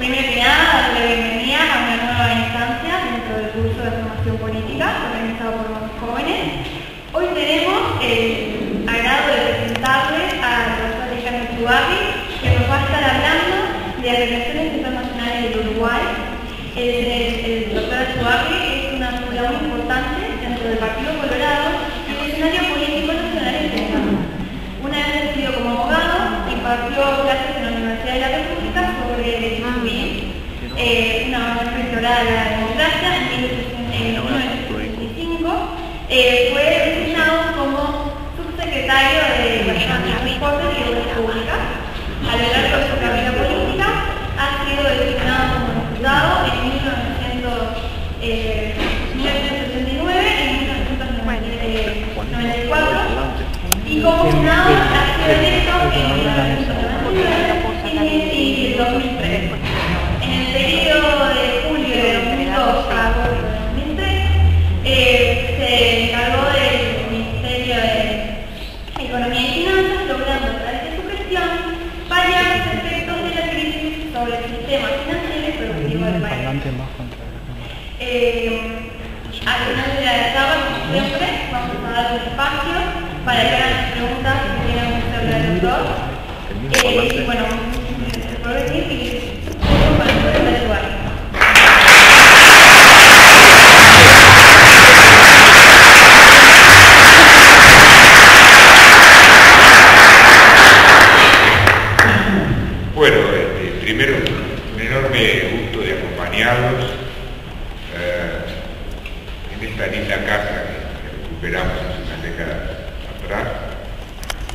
Primero que nada, darle la bienvenida a una nueva instancia dentro del curso de formación política organizado por los jóvenes. Hoy tenemos el agrado de presentarles al doctor Alejandro Chubarri, que nos va a estar hablando de las relaciones internacionales del Uruguay. El doctor Chubarri es una figura muy importante dentro del Partido Colorado y el escenario político nacional internacional. Una vez recibido como abogado, impartió clases en la Universidad de la República sobre derecho civil, una profesora de la democracia en 1965. Fue designado como subsecretario de Transporte y Obras Públicas. A lo largo de su carrera política, ha sido designado como diputado en 1969 y 1994 y como senador ha sido electo en 1999 y 2003. En el periodo de julio de 2002 a agosto de 2003 se encargó del Ministerio de Economía y Finanzas, logrando a través de su gestión paliar los efectos de la crisis sobre el sistema financiero y productivo del país. Al final de la etapa, como siempre, vamos a dar un espacio para que hagan las preguntas que quieran hacerle al doctor. Y bueno, por venir y junto con el doctor Chubarri. Bueno, primero un enorme gusto de acompañarlos en esta linda casa que recuperamos hace unas décadas atrás.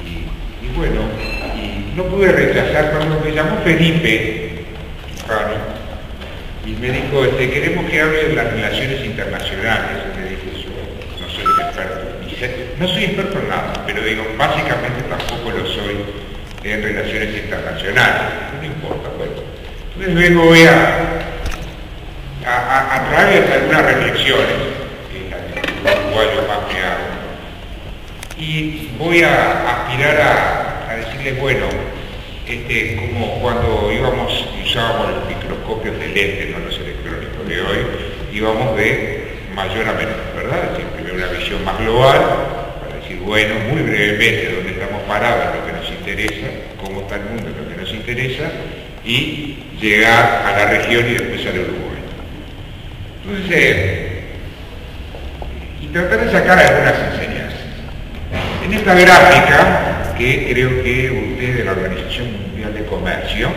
Y bueno, y no pude rechazar cuando me llamó Felipe Jano y me dijo, queremos que hable de las relaciones internacionales. Y me dije, yo no soy experto, no soy experto en nada, pero digo, básicamente tampoco lo soy en relaciones internacionales, no importa, bueno. Entonces luego voy a traer algunas reflexiones, que es la que los uruguayos más me hago, y voy a aspirar a decirles, bueno, como cuando usábamos los microscopios de lente, no los electrónicos de hoy, íbamos de mayor a menor, ¿verdad? Es decir, primero una visión más global, bueno, muy brevemente dónde estamos parados, lo que nos interesa, cómo está el mundo, lo que nos interesa, y llegar a la región y después al Uruguay. Entonces, y tratar de sacar algunas enseñanzas. En esta gráfica, que creo que usted de la Organización Mundial de Comercio,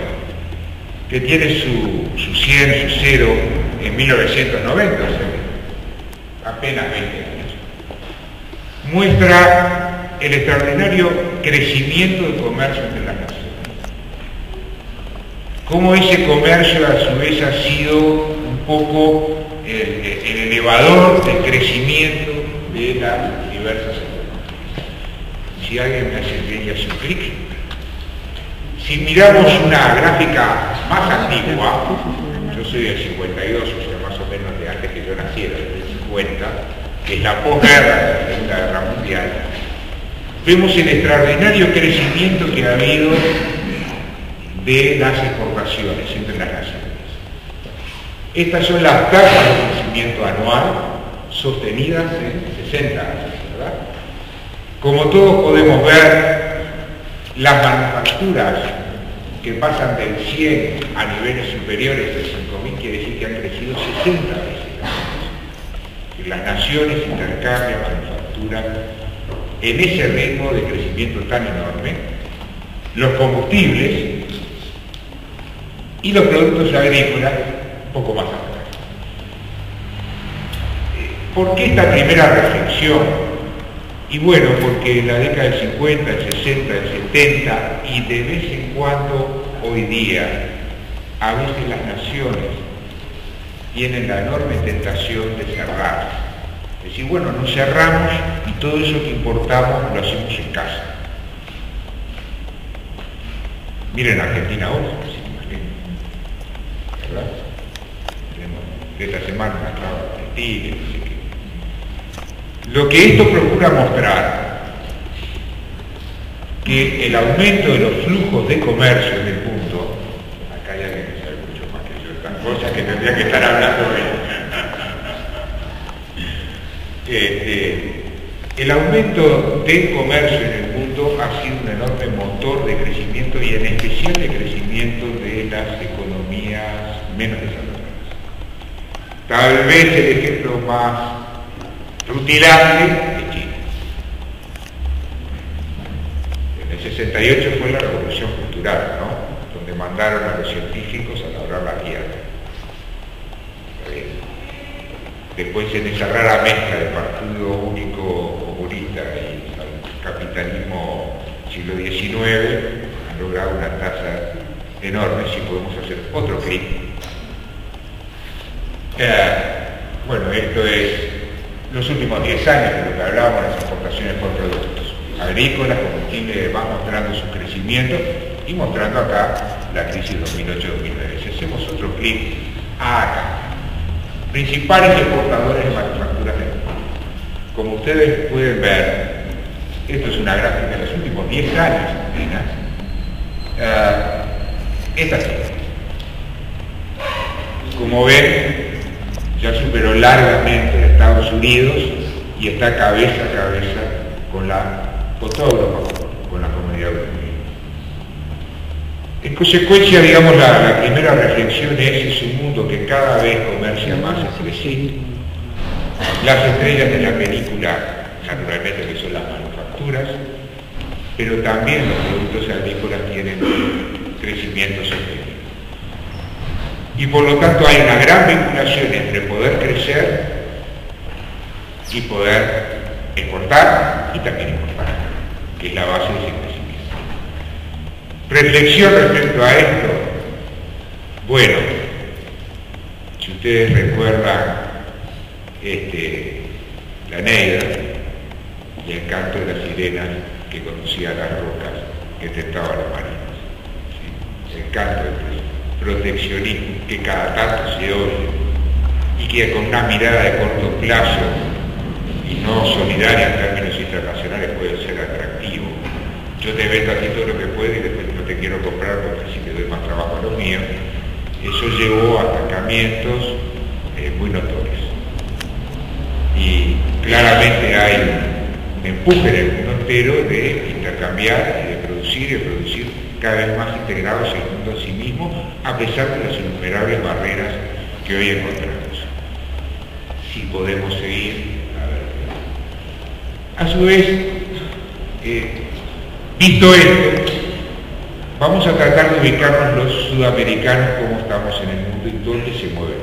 que tiene su 100, su 0 en 1990, o sea, apenas 20 años, muestra el extraordinario crecimiento del comercio entre las naciones. Cómo ese comercio a su vez ha sido un poco el elevador del crecimiento de las diversas economías. Si alguien me hace bien y hace un clic. Si miramos una gráfica más antigua, yo soy del 52, o sea, más o menos de antes que yo naciera, del 50, que es la posguerra de la Segunda Guerra Mundial, vemos el extraordinario crecimiento que ha habido de las exportaciones entre las naciones. Estas son las tasas de crecimiento anual sostenidas en 60 años, ¿verdad? Como todos podemos ver, las manufacturas que pasan del 100 a niveles superiores de 5.000 quiere decir que han crecido 60 veces. Las naciones intercambian, manufacturan en ese ritmo de crecimiento tan enorme los combustibles y los productos agrícolas un poco más atrás. ¿Por qué esta primera reflexión? Y bueno, porque en la década del 50, el 60, el 70 y de vez en cuando hoy día, a veces las naciones tienen la enorme tentación de cerrar. Es decir, bueno, nos cerramos y todo eso que importamos lo hacemos en casa. Miren Argentina ahora, ¿verdad? Esta semana estaba Argentina, no sé qué. Lo que esto procura mostrar, que el aumento de los flujos de comercio en el mundo, acá hay alguien que sabe mucho más que tendría que estar hablando de... El aumento del comercio en el mundo ha sido un enorme motor de crecimiento y en especial de crecimiento de las economías menos desarrolladas. Tal vez el ejemplo más rutilante es China. En el 68 fue la revolución cultural, ¿no? Donde mandaron a los científicos a labrar la tierra. Después en esa rara mezcla de partido único comunista y capitalismo siglo XIX han logrado una tasa enorme. Si podemos hacer otro clic. Bueno, esto es los últimos 10 años de lo que hablábamos de las exportaciones por productos agrícolas, combustibles y demás, mostrando su crecimiento y mostrando acá la crisis 2008-2009. Si hacemos otro clic acá, principales exportadores de manufacturas del mundo. Como ustedes pueden ver, esto es una gráfica de los últimos 10 años apenas. Esta sí. Como ven, ya superó largamente a Estados Unidos y está cabeza a cabeza con toda Europa, con la comunidad europea. En consecuencia, digamos, la primera reflexión es un mundo que cada vez comercia más entre sí. Las estrellas de la película, naturalmente, que son las manufacturas, pero también los productos agrícolas tienen crecimiento sostenible. Y por lo tanto hay una gran vinculación entre poder crecer y poder exportar y también importar, que es la base de ese crecimiento. Reflexión respecto a esto. Bueno, si ustedes recuerdan la Neida y el canto de las sirenas que conducía a las rocas que tentaban las marinas, ¿sí? El canto del proteccionismo que cada tanto se oye y que con una mirada de corto plazo y no solidaria en términos internacionales puede ser atractivo. Yo te vendo a ti todo lo que puedo y después no te quiero comprar porque si te doy más trabajo a lo mío. Eso llevó a atacamientos muy notorios. Y claramente hay un empuje en el mundo entero de intercambiar y de producir cada vez más integrados en el mundo en sí mismo, a pesar de las innumerables barreras que hoy encontramos. Si podemos seguir, a su vez, visto esto, vamos a tratar de ubicarnos los sudamericanos cómo estamos en el mundo y dónde se mueven.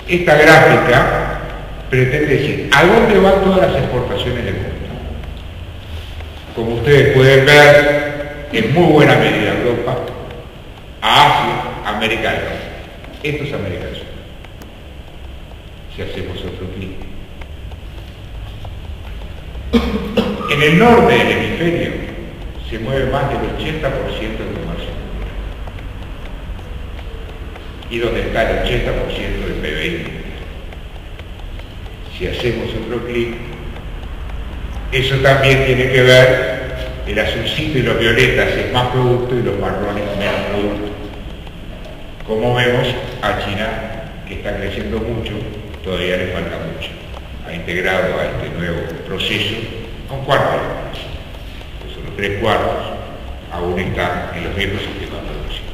Esta gráfica pretende decir a dónde van todas las exportaciones del mundo. Como ustedes pueden ver, en muy buena medida a Europa, a Asia, América del Norte. Esto es América del Sur. Si hacemos otro clic. En el norte del hemisferio se mueve más del 80% del comercio. Y donde está el 80% del PBI. Si hacemos otro clic, eso también tiene que ver, el azulcito y los violetas es más producto y los marrones menos producto. Como vemos, a China, que está creciendo mucho, todavía le falta mucho. Ha integrado a este nuevo proceso a un cuarto de la población. Entonces, los 3/4 aún están en los viejos sistemas de producción.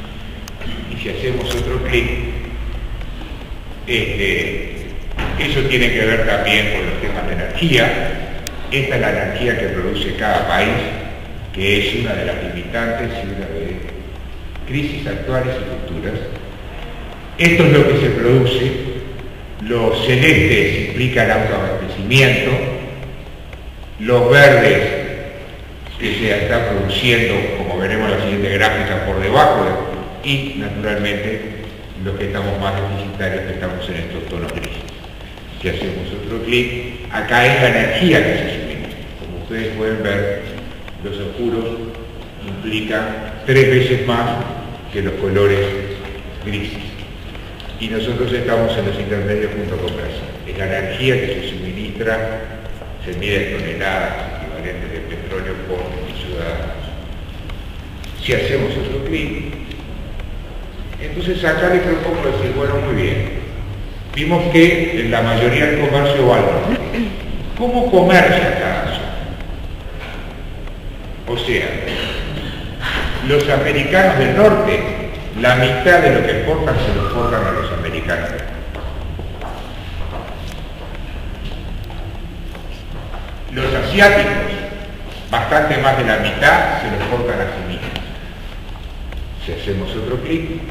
Y si hacemos otro clic, eso tiene que ver también con los temas de energía. Esta es la energía que produce cada país, que es una de las limitantes y una de crisis actuales y futuras. Esto es lo que se produce. Los celestes implican autoabastecimiento, los verdes que se está produciendo, como veremos en la siguiente gráfica, por debajo y naturalmente los que estamos más deficitarios, que estamos en estos tonos grises. Si hacemos otro clic, acá es la energía que se suministra. Como ustedes pueden ver, los oscuros implican 3 veces más que los colores grises. Y nosotros estamos en los intermedios junto con Brasil. Es la energía que se suministra, se mide en toneladas equivalentes de petróleo por ciudadanos. Si hacemos otro clic, Entonces acá le propongo decir, bueno, muy bien, vimos que en la mayoría del comercio va al norte. ¿Cómo comercia cada zona? O sea, los americanos del norte, la mitad de lo que exportan se lo exportan a los americanos. Los asiáticos, bastante más de la mitad, se lo exportan a sí mismos. Si hacemos otro clic,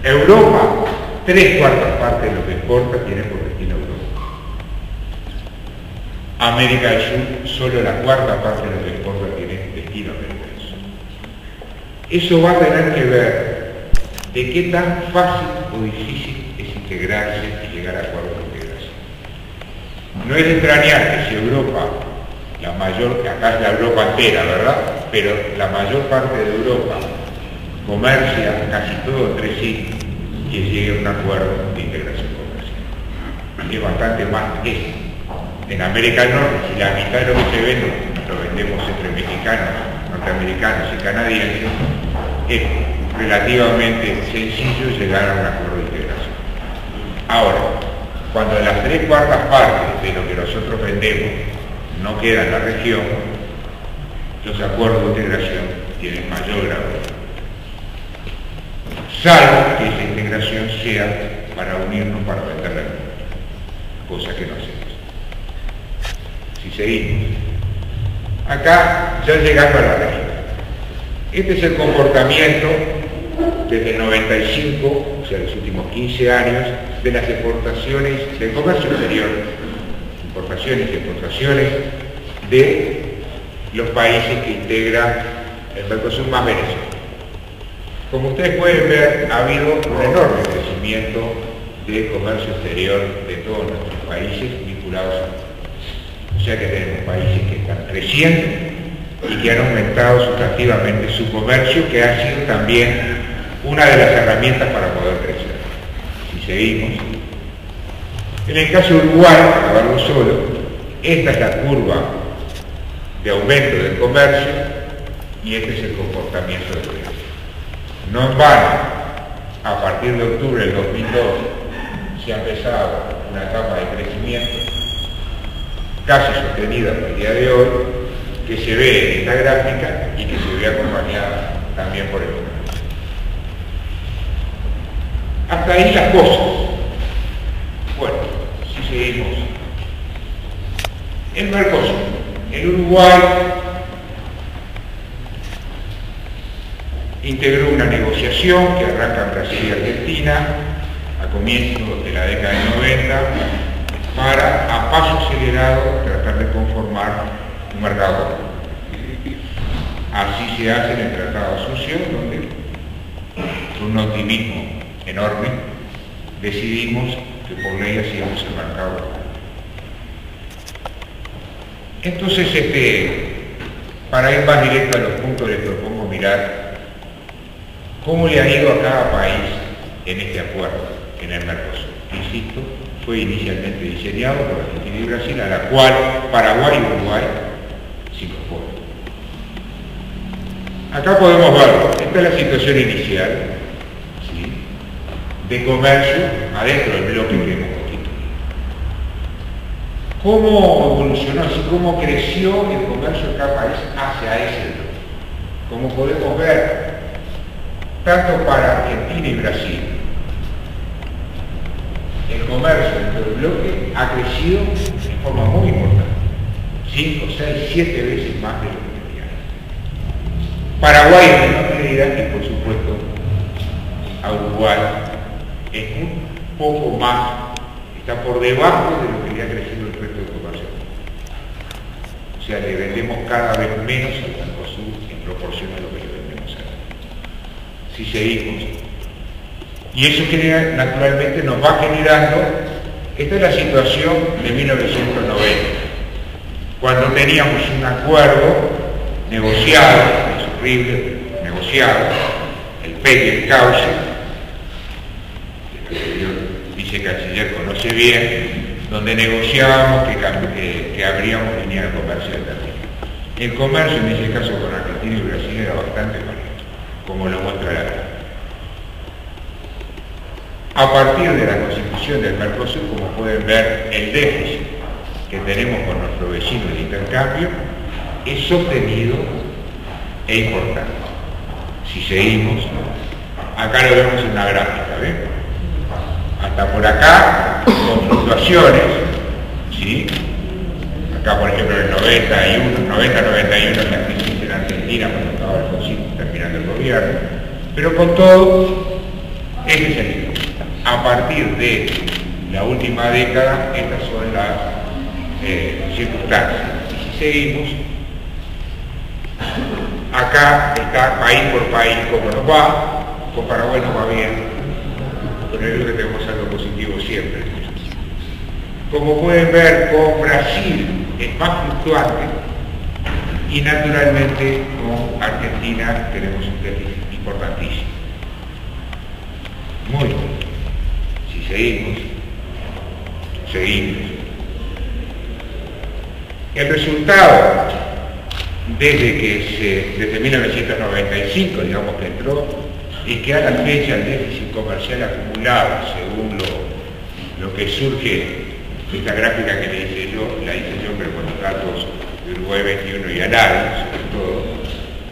Europa, 3/4 partes de lo que exporta tiene por destino Europa. América del Sur, solo la 1/4 parte de lo que exporta tiene destino América del Sur. Eso va a tener que ver de qué tan fácil o difícil es integrarse y llegar a acuerdos de integración. No es de extrañar que si Europa, la mayor, acá es la Europa entera, ¿verdad? Pero la mayor parte de Europa comercia casi todo entre sí, que llegue a un acuerdo de integración comercial. Es bastante más que eso. En América del Norte, si la mitad de lo que se vende lo vendemos entre mexicanos, norteamericanos y canadienses, es relativamente sencillo llegar a un acuerdo de integración. Ahora, cuando las 3/4 partes de lo que nosotros vendemos no queda en la región, los acuerdos de integración tienen mayor grado. Salvo que esa integración sea para unirnos para vender la vida, cosa que no hacemos. Si seguimos, acá ya llegando a la región, este es el comportamiento desde el 95, o sea, los últimos 15 años, de las exportaciones del comercio exterior, importaciones y exportaciones de los países que integran el Mercosur más Venezuela. Como ustedes pueden ver, ha habido un enorme crecimiento de comercio exterior de todos nuestros países vinculados a nosotros. O sea que tenemos países que están creciendo y que han aumentado sustantivamente su comercio, que ha sido también una de las herramientas para poder crecer. Si seguimos. En el caso de Uruguay, para verlo solo, esta es la curva de aumento del comercio y este es el comportamiento del precio. No en vano, a partir de octubre del 2002 se ha empezado una etapa de crecimiento casi sostenida hasta el día de hoy, que se ve en esta gráfica y que se ve acompañada también por el comercio. Hasta ahí las cosas. Bueno, si seguimos. El Mercosur. El Uruguay integró una negociación que arranca en Brasil y Argentina a comienzos de la década del 90 para, a paso acelerado, tratar de conformar un mercado común. Así se hace en el Tratado de Asunción, donde con un optimismo enorme decidimos que por ley hacíamos el mercado común. Entonces, para ir más directo a los puntos, les propongo mirar cómo le ha ido a cada país en este acuerdo, en el Mercosur. Insisto, fue inicialmente diseñado por Argentina y Brasil, a la cual Paraguay y Uruguay se incorporan. Acá podemos verlo. Esta es la situación inicial, ¿sí?, de comercio adentro del bloque que hemos constituido. ¿Cómo evolucionó, cómo creció el comercio de cada país hacia ese bloque? Como podemos ver, tanto para Argentina y Brasil, el comercio dentro del bloque ha crecido de forma muy importante, 5, 6, 7 veces más de lo que tenía. Paraguay en menor medida y por supuesto a Uruguay es un poco más, está por debajo de lo que le ha crecido el resto del comercio. O sea, le vendemos cada vez menos al Mercosur en proporción a lo que le vendemos a él. Si seguimos. Y eso genera, naturalmente nos va generando, esta es la situación de 1990, cuando teníamos un acuerdo negociado, es horrible, negociado, el PEC y el cauce, que el vicecanciller conoce bien, donde negociábamos que abríamos línea de comercio de territorio. El comercio, en ese caso con Argentina y Brasil, era bastante correcto, como lo muestra la gráfica. A partir de la constitución del Mercosur, como pueden ver, el déficit que tenemos con nuestros vecinos de intercambio es sostenido e importante. Si seguimos, acá lo vemos en la gráfica, ¿ven? Hasta por acá, con fluctuaciones, ¿sí? Acá, por ejemplo, en el 90-91, la crisis en Argentina, cuando estaba Alfonsín terminando el gobierno, pero con todo, ese es el nivel. A partir de la última década, estas son las circunstancias. Y si seguimos, acá está país por país cómo nos va. Con Paraguay nos va bien, pero es lo que tenemos algo positivo siempre. Como pueden ver, con Brasil es más fluctuante y naturalmente con Argentina tenemos un déficit importantísimo. Muy bueno. Si seguimos. El resultado, desde 1995, digamos que entró, es que a la fecha el déficit comercial acumulado, según lo que surge de esta gráfica que la hice yo, pero con los datos de Uruguay 21 y ANADI, sobre todo,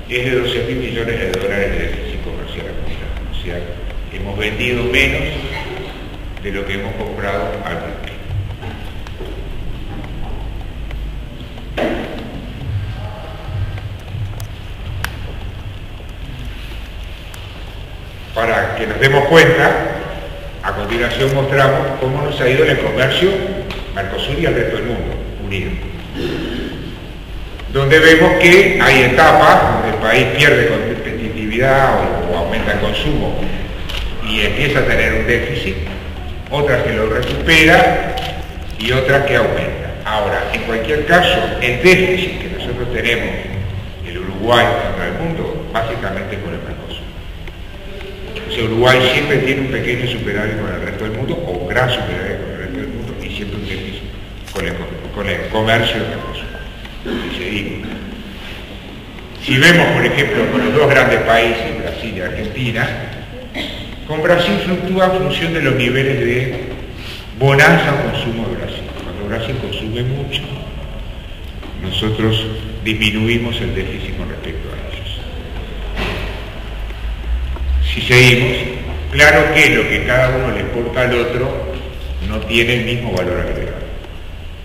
es de 12.000 millones de dólares de déficit comercial acumulado. O sea, hemos vendido menos de lo que hemos comprado al mercado. Para que nos demos cuenta, a continuación mostramos cómo nos ha ido en el comercio Mercosur y al resto del mundo unido. Donde vemos que hay etapas donde el país pierde competitividad o aumenta el consumo y empieza a tener un déficit, otras que lo recupera y otras que aumenta. Ahora, en cualquier caso, el déficit que nosotros tenemos, el Uruguay contra el mundo, básicamente es con el Mercosur. O sea, Uruguay siempre tiene un pequeño superávit con el resto del mundo, o un gran superávit con el resto del mundo, y siempre un déficit con el comercio del Mercosur. Y seguimos. Si vemos, por ejemplo, con los dos grandes países, Brasil y Argentina, con Brasil fluctúa en función de los niveles de bonanza o consumo de Brasil. Cuando Brasil consume mucho, nosotros disminuimos el déficit con respecto a ellos. Si seguimos, claro que lo que cada uno le exporta al otro no tiene el mismo valor agregado.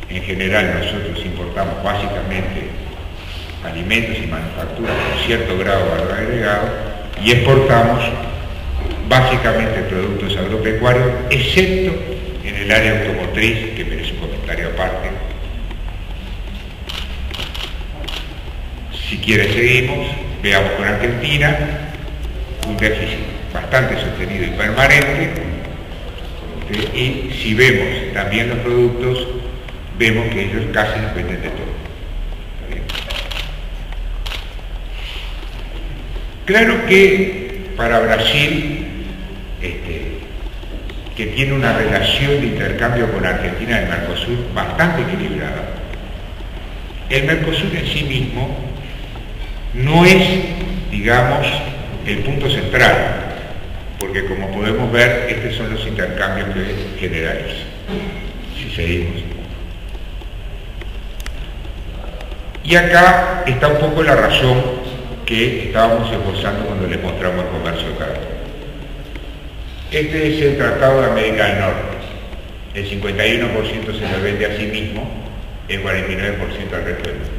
En general nosotros importamos básicamente alimentos y manufacturas con cierto grado de valor agregado y exportamos básicamente productos agropecuarios, excepto en el área automotriz, que merece un comentario aparte. Si quiere seguimos, veamos con Argentina, un déficit bastante sostenido y permanente, y si vemos también los productos, vemos que ellos casi nos venden de todo. Claro que para Brasil, que tiene una relación de intercambio con Argentina y el Mercosur bastante equilibrada, el Mercosur en sí mismo no es, digamos, el punto central, porque como podemos ver, estos son los intercambios que generalizan. Si seguimos. Y acá está un poco la razón que estábamos esbozando cuando les mostramos el comercio caro. Este es el Tratado de América del Norte. El 51% se lo vende a sí mismo, el 49% al resto del mundo.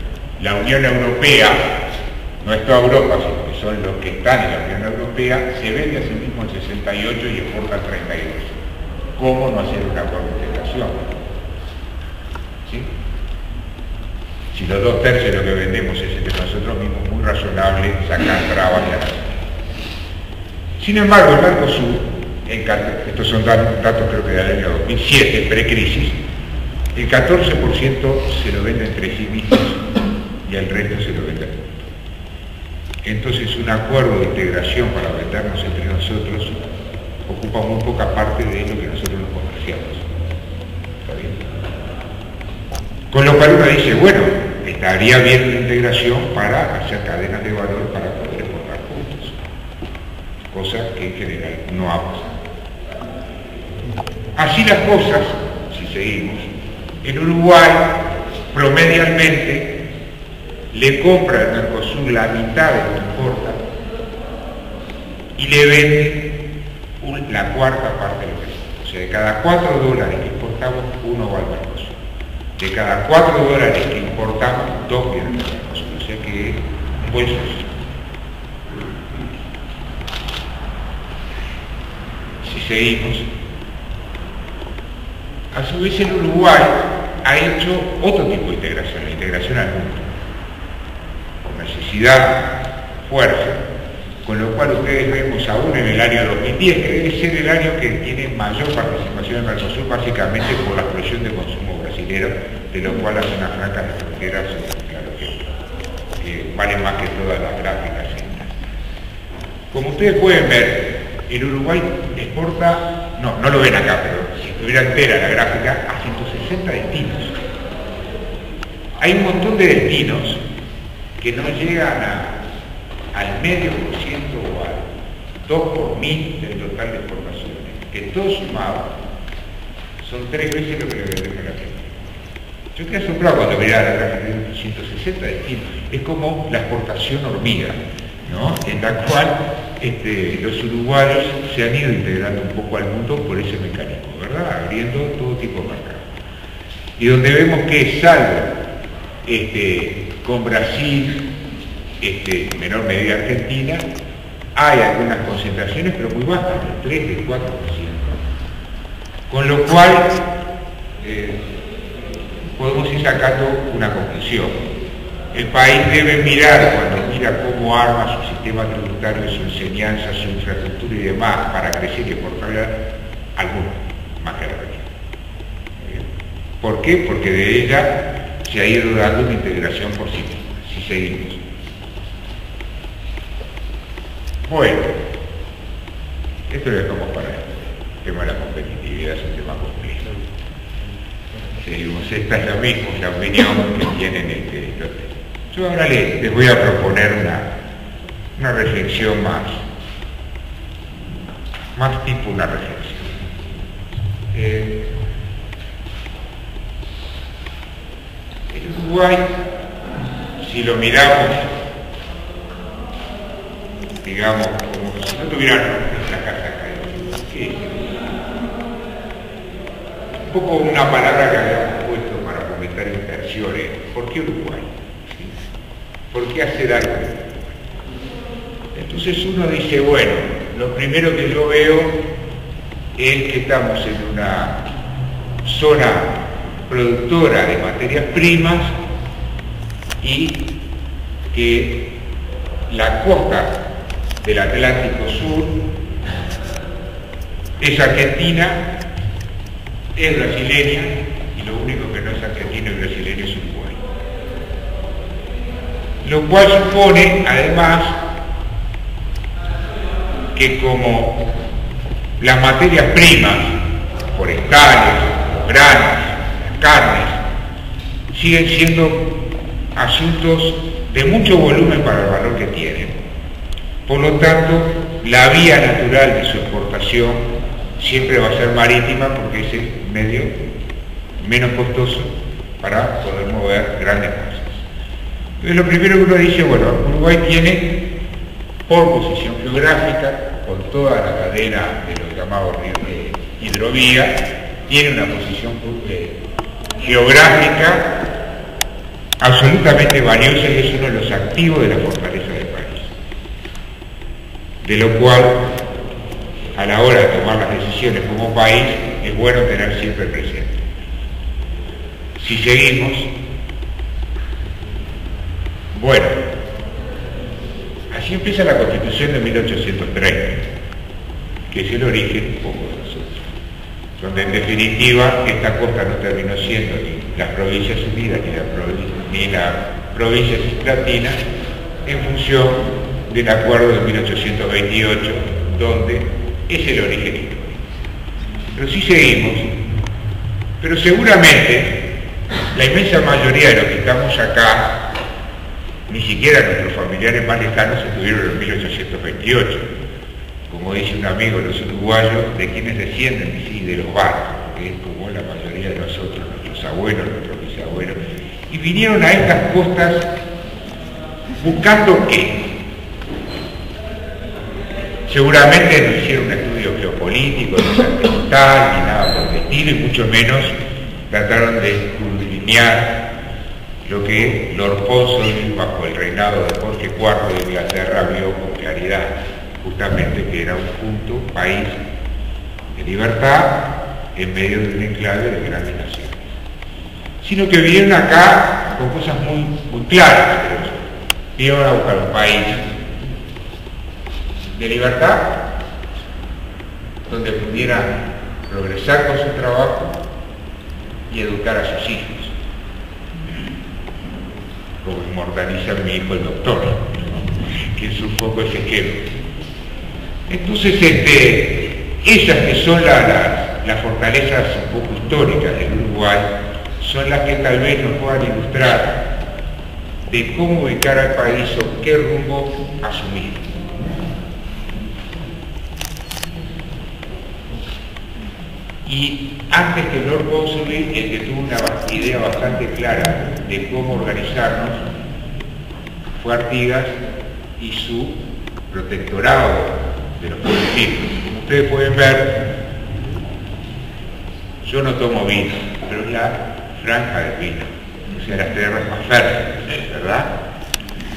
La Unión Europea, no es toda Europa, sino que son los que están en la Unión Europea, se vende a sí mismo el 68% y exporta el 32%. ¿Cómo no hacer un acuerdo de integración? ¿Sí? Si los 2/3 de lo que vendemos es entre nosotros mismos, muy razonable sacar trabas de la nación. Sin embargo, el Mercosur, estos son datos creo que del año 2007, precrisis, el 14% se lo vende entre sí mismos y el resto se lo vende al mundo. Entonces un acuerdo de integración para vendernos entre nosotros ocupa muy poca parte de lo que nosotros nos comerciamos. ¿Está bien? Con lo cual uno dice, bueno, estaría bien la integración para hacer cadenas de valor para poder exportar juntos, cosa que en general no ha pasado. Así las cosas, si seguimos, en Uruguay promedialmente le compra al Mercosur la mitad de lo que importa y le vende la cuarta parte de lo que importa. O sea, de cada $4 que importamos, 1 va al Mercosur. De cada $4 que importamos, 2 vienen al Mercosur. O sea que es un buen socio. Si seguimos, a su vez el Uruguay ha hecho otro tipo de integración, la integración al mundo, con necesidad, fuerza, con lo cual ustedes vemos aún en el año 2010, que debe ser el año que tiene mayor participación en Mercosur, básicamente por la explosión de consumo brasilero, de lo cual las zonas francas de fronteras son, claro que valen más que todas las gráficas. Como ustedes pueden ver, el Uruguay exporta, no lo ven acá, pero si estuviera entera la gráfica, a 160 destinos. Hay un montón de destinos que no llegan al medio por ciento o al 2 por 1000 del total de exportaciones, que todos sumados son 3 veces lo que le vendemos a la gente. Yo quedé asombrado cuando miraba la gráfica de 160 destinos. Es como la exportación hormiga, ¿no? En la cual los uruguayos se han ido integrando un poco al mundo por ese mecanismo, ¿verdad? Abriendo todo tipo de mercados. Y donde vemos que salvo con Brasil, en menor medida Argentina, hay algunas concentraciones, pero muy bajas, del 3, del 4%. Con lo cual, podemos ir sacando una conclusión. El país debe mirar, cuando mira cómo arma su sistema tributario, su enseñanza, su infraestructura y demás, para crecer y exportar al mundo, más que a la región. ¿Por qué? Porque de ella se ha ido dando una integración por sí misma, si seguimos. Bueno, esto lo dejamos para el tema de la competitividad, es un tema complejo. Seguimos, esta es la misma, la opinión que tienen yo ahora les voy a proponer una reflexión más tipo una reflexión. El Uruguay, si lo miramos, digamos, como si no tuvieran la casa caída, un poco una palabra que habíamos puesto para comentar inversiones, ¿por qué Uruguay? ¿Por qué hacer algo? Entonces uno dice, bueno, lo primero que yo veo es que estamos en una zona productora de materias primas y que la costa del Atlántico Sur es argentina, es brasileña, y lo único que no es argentino y brasileño es Uruguay. Lo cual supone, además, que como las materias primas, forestales, los granos, las carnes, siguen siendo asuntos de mucho volumen para el valor que tienen. Por lo tanto, la vía natural de su exportación siempre va a ser marítima porque es el medio menos costoso para poder mover grandes masas. Entonces lo primero que uno dice, bueno, Uruguay tiene, por posición geográfica, con toda la cadena de los llamados hidrovías, tiene una posición geográfica absolutamente valiosa y es uno de los activos de la fortaleza del país. De lo cual, a la hora de tomar las decisiones como país, es bueno tener siempre presente. Si seguimos, bueno, así empieza la Constitución de 1830, que es el origen un poco de nosotros, donde en definitiva esta costa no terminó siendo ni las Provincias Unidas ni la provincia cisplatina en función del acuerdo de 1828, donde es el origen histórico. Pero sí seguimos, pero seguramente la inmensa mayoría de los que estamos acá, ni siquiera nuestros familiares más lejanos estuvieron en 1828. como dice un amigo, los uruguayos, de quienes descienden, sí, de los barcos, que es como la mayoría de nosotros, nuestros abuelos, nuestros bisabuelos, y vinieron a estas costas buscando qué. Seguramente no hicieron un estudio geopolítico, ni satelital, ni nada por el estilo, y mucho menos trataron de escudriñar lo que Lord Ponsonby, bajo el reinado de Jorge IV de Inglaterra, vio con claridad, justamente que era un punto, país de libertad en medio de un enclave de grandes naciones. Sino que vinieron acá con cosas muy claras. Vinieron a buscar un país de libertad, donde pudieran progresar con su trabajo y educar a sus hijos, como inmortaliza mi hijo el doctor, que es un poco ese esquema. Entonces, esas que son las fortalezas un poco históricas del Uruguay, son las que tal vez nos puedan ilustrar de cómo ubicar al país o qué rumbo asumir. Y antes que Lord Ponsonby, el que tuvo una idea bastante clara de cómo organizarnos, fue Artigas y su protectorado de los pueblos libres. Como ustedes pueden ver, yo no tomo vino, pero es la franja del vino, o sea, las tierras más fértiles, ¿verdad?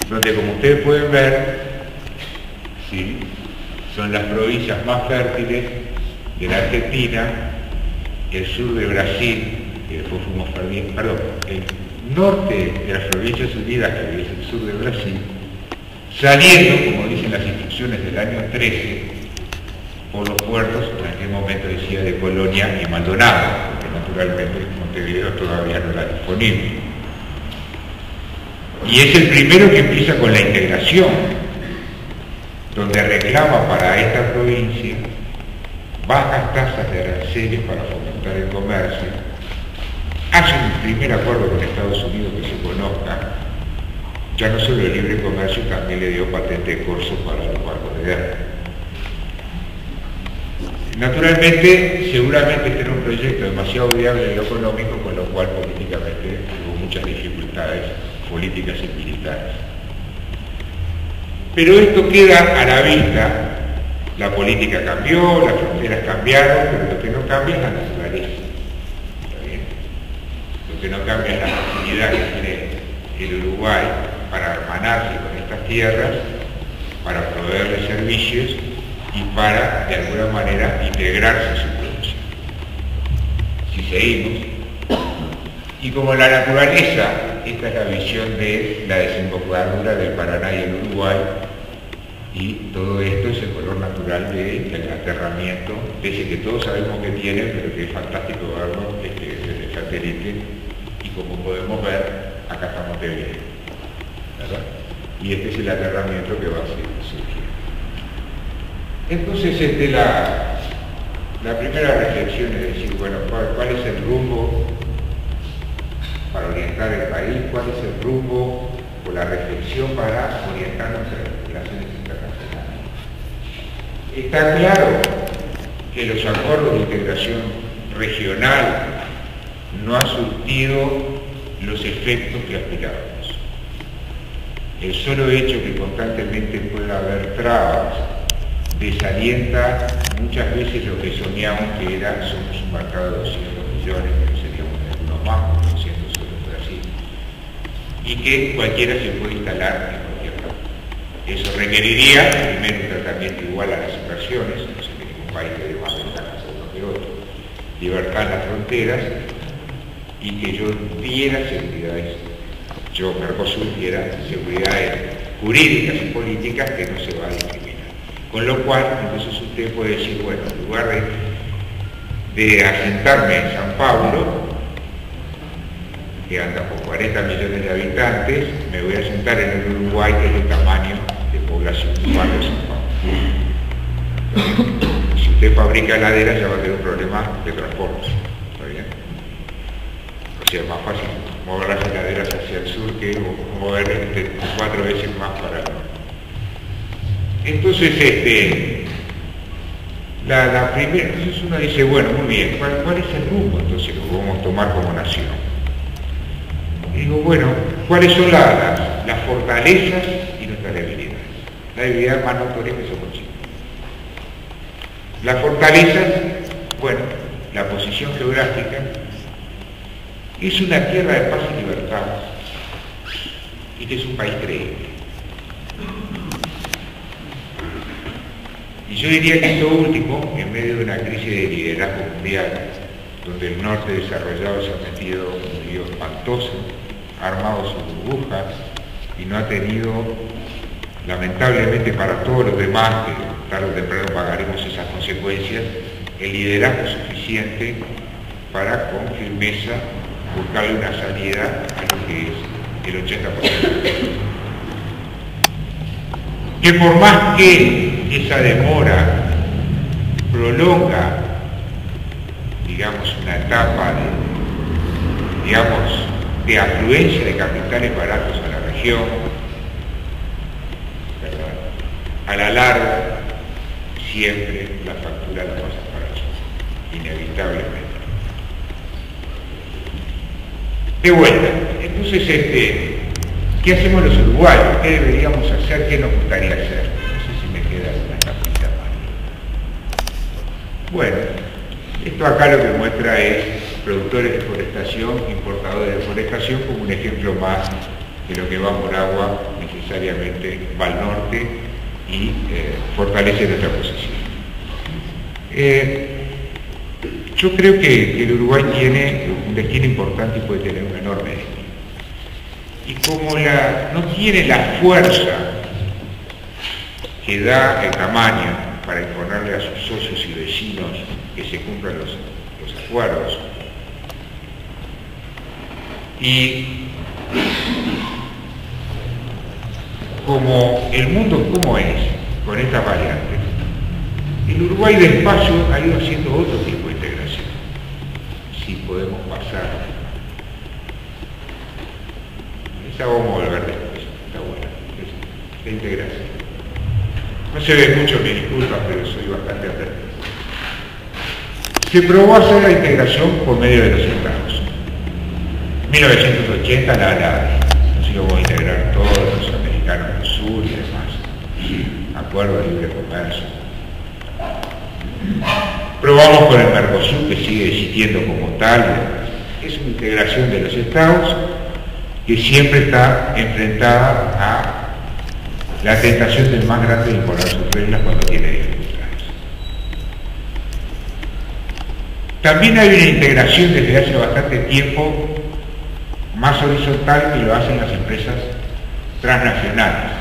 Donde, como ustedes pueden ver, ¿sí?, son las provincias más fértiles de la Argentina, el sur de Brasil, que después fuimos perdiendo, perdón, el norte de las Provincias Unidas, que es el sur de Brasil, saliendo, como dicen las instrucciones del año 13, por los puertos, en aquel momento decía de Colonia y Maldonado, porque naturalmente Montevideo todavía no era disponible. Y es el primero que empieza con la integración, donde reclama para esta provincia bajas tasas de aranceles para fomentar el comercio, hace un primer acuerdo con Estados Unidos que se conozca, ya no solo el libre comercio, también le dio patente de corso para los barcos de guerra. Naturalmente, seguramente este era un proyecto demasiado viable en lo económico, con lo cual políticamente hubo muchas dificultades políticas y militares. Pero esto queda a la vista. La política cambió, las fronteras cambiaron, pero lo que no cambia es la naturaleza. ¿Está bien? Lo que no cambia es la facilidad que tiene el Uruguay para hermanarse con estas tierras, para proveerle servicios y para, de alguna manera, integrarse en su producción. Si seguimos, y como la naturaleza, esta es la visión de la desembocadura del Paraná y el Uruguay, y todo esto es el color natural del aterramiento, ese que todos sabemos que tiene, pero que es fantástico verlo desde el satélite, y como podemos ver, acá está Montevideo, ¿verdad? Y este es el aterramiento que va a surgir. Entonces, la primera reflexión es decir, bueno, ¿cuál es el rumbo para orientar el país? ¿Cuál es el rumbo o la reflexión para orientarnos en las relaciones internacionales? Está claro que los acuerdos de integración regional no han surtido los efectos que aspirábamos. El solo hecho que constantemente pueda haber trabas desalienta muchas veces lo que soñamos que era, somos un mercado de 200 millones, que seríamos unos más, 200 solo en Brasil, y que cualquiera se puede instalar en cualquier lado. Eso requeriría primero un tratamiento igual a las inversiones, no sé que ningún país le dé más ventajas a uno que otro, libertad en las fronteras, y que yo diera seguridades, yo Mercosur diera seguridades jurídicas y políticas que no se va a discriminar. Con lo cual, entonces usted puede decir, bueno, en lugar de asentarme en San Pablo, que anda con 40 millones de habitantes, me voy a asentar en el Uruguay, que es el tamaño de población humana de San Pablo. Si usted fabrica heladeras, ya va a tener un problema de transporte. ¿Está bien? O sea, es más fácil mover las heladeras hacia el sur que mover 4 veces más para el norte. Entonces, La primera, entonces uno dice, bueno, muy bien, ¿cuál es el rumbo entonces que podemos tomar como nación? Y digo, bueno, ¿cuáles son las fortalezas y nuestras debilidades? La debilidad más notoria que somos chicos. Las fortalezas, bueno, la posición geográfica, es una tierra de paz y libertad. Este es un país creíble. Y yo diría que esto último, en medio de una crisis de liderazgo mundial, donde el norte desarrollado se ha metido un lío espantoso, ha armado sus burbujas y no ha tenido, lamentablemente para todos los demás, que tarde o temprano pagaremos esas consecuencias, el liderazgo suficiente para con firmeza buscarle una salida a lo que es el 80%. Que por más que esa demora prolonga, digamos, una etapa de afluencia de capitales baratos a la región, ¿verdad? A la larga, siempre la factura la pasa para allá, inevitablemente. De vuelta, entonces, ¿qué hacemos los uruguayos? ¿Qué deberíamos hacer? ¿Qué nos gustaría hacer? No sé si me queda una capita más. Bueno, esto acá lo que muestra es productores de forestación, importadores de forestación, como un ejemplo más de lo que va por agua necesariamente va al norte y fortalece nuestra posición. Yo creo que el Uruguay tiene un destino importante y puede tener un enorme destino. Y como no tiene la fuerza que da el tamaño para imponerle a sus socios y vecinos que se cumplan los acuerdos, y como el mundo como es, con estas variantes, el Uruguay despacio ha ido haciendo otro tipo de integración. Si podemos pasar. Esa vamos a volver después, está buena. La integración. No se ve mucho, me disculpa, pero soy bastante atento. Se probó hacer la integración por medio de los estados. En 1980 nos íbamos a integrar todos los americanos del sur y demás. Acuerdo de libre comercio. Probamos con el Mercosur, que sigue existiendo como tal. Es una integración de los estados que siempre está enfrentada a la tentación del más grande de imponer sus reglas cuando tiene dificultades. También hay una integración desde hace bastante tiempo más horizontal que lo hacen las empresas transnacionales.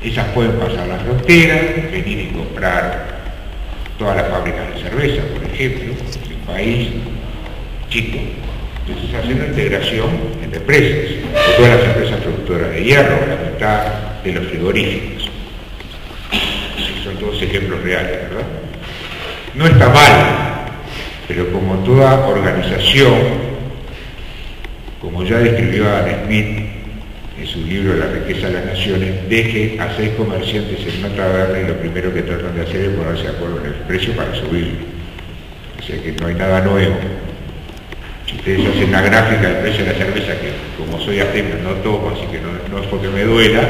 Esas pueden pasar la frontera, venir y comprar todas las fábricas de cerveza, por ejemplo, en un país chico. Entonces hacer una integración entre empresas, o todas las empresas productoras de hierro, la mitad de los frigoríficos. Son todos ejemplos reales, ¿verdad? No está mal, pero como toda organización, como ya describió Adam Smith en su libro La riqueza de las naciones, deje a 6 comerciantes en una taberna y lo primero que tratan de hacer es ponerse de acuerdo en el precio para subirlo. O sea que no hay nada nuevo. Si ustedes hacen una gráfica del precio de la cerveza, que como soy atento no tomo, así que no es porque me duela,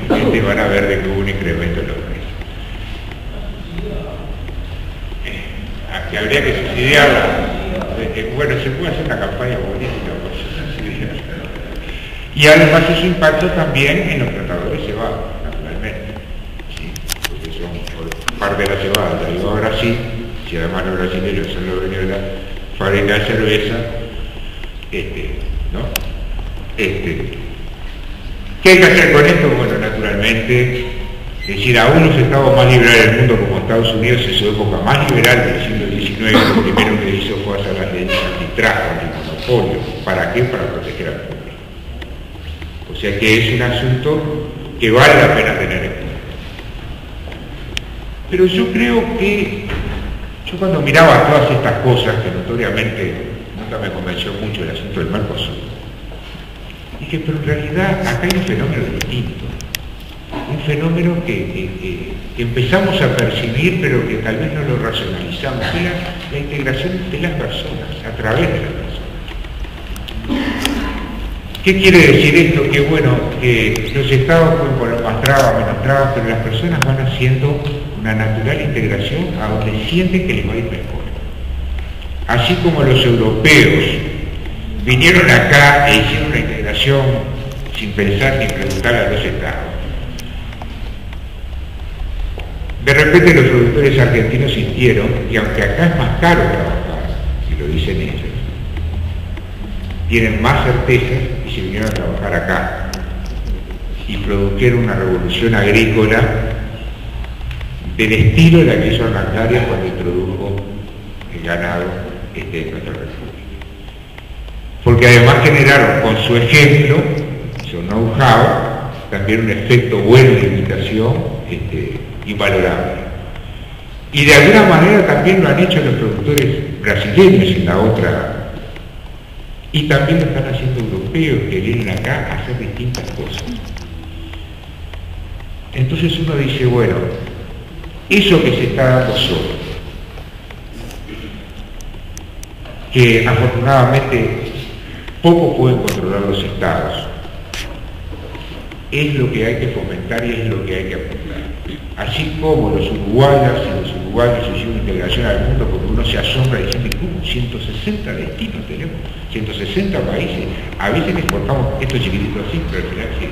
van a ver de que hubo un incremento en los precios. Que habría que subsidiarla. Bueno, se puede hacer una campaña política por subsidiar. Y además eso impacta también en los tratadores de cebada, naturalmente. ¿Sí? Porque son parte de la cebada, la lleva a Brasil, si además los brasileños son los dueños de la fábrica de cerveza, ¿no? ¿Qué hay que hacer con esto? Bueno, naturalmente, es decir, aún los estados más liberales del mundo, como Estados Unidos, en su época más liberal del siglo XIX, lo primero que hizo fue hacer las leyes antitrajo, antimonopolio. ¿Para qué? Para proteger al público. O sea que es un asunto que vale la pena tener en cuenta. Pero yo creo que, yo cuando miraba todas estas cosas, que notoriamente nunca me convenció mucho el asunto del Mercosur, dije, pero en realidad acá hay un fenómeno distinto. Un un fenómeno que empezamos a percibir, pero que tal vez no lo racionalizamos, que es la integración de las personas, a través de las personas. ¿Qué quiere decir esto? Que bueno, que los estados pueden poner más trabas, menos trabas, pero las personas van haciendo una natural integración a donde sienten que les va a ir mejor. Así como los europeos vinieron acá e hicieron una integración sin pensar ni preguntar a los estados. De repente los productores argentinos sintieron que aunque acá es más caro trabajar, y lo dicen ellos, tienen más certeza y se vinieron a trabajar acá y produjeron una revolución agrícola del estilo de la que hizo Arnaldaria cuando introdujo el ganado en nuestra república. Porque además generaron con su ejemplo, su know-how, también un efecto bueno de imitación invalorable. Y de alguna manera también lo han hecho los productores brasileños en la otra. Y también lo están haciendo europeos que vienen acá a hacer distintas cosas. Entonces uno dice, bueno, eso que se está dando solo, que afortunadamente poco pueden controlar los estados, es lo que hay que fomentar y es lo que hay que apuntar. Así como los uruguayos hicieron integración al mundo, porque uno se asombra diciendo, ¿cómo? 160 destinos tenemos, 160 países, a veces exportamos esto chiquitito así, pero al final sí.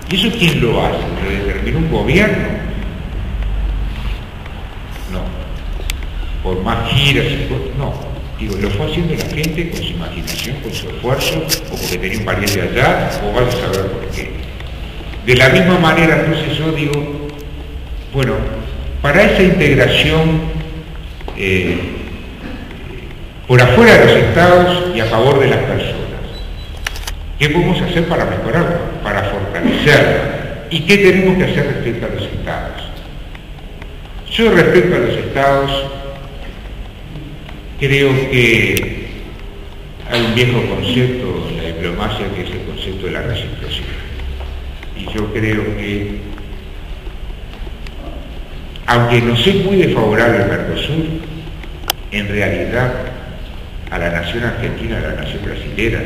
¿Y eso quién lo hace? ¿Lo determina un gobierno? No. Por más giras y cosas, no. Digo, lo fue haciendo la gente con su imaginación, con su esfuerzo, o porque tenía un pariente allá, o vaya a saber por qué. De la misma manera, entonces yo digo, bueno, para esa integración por afuera de los estados y a favor de las personas, ¿qué podemos hacer para mejorarlo, para fortalecerlo? ¿Y qué tenemos que hacer respecto a los estados? Yo respecto a los estados, creo que hay un viejo concepto en la diplomacia que es el concepto de la reciprocidad. Y yo creo que, aunque no soy muy desfavorable al Mercosur, en realidad a la nación argentina, a la nación brasilera,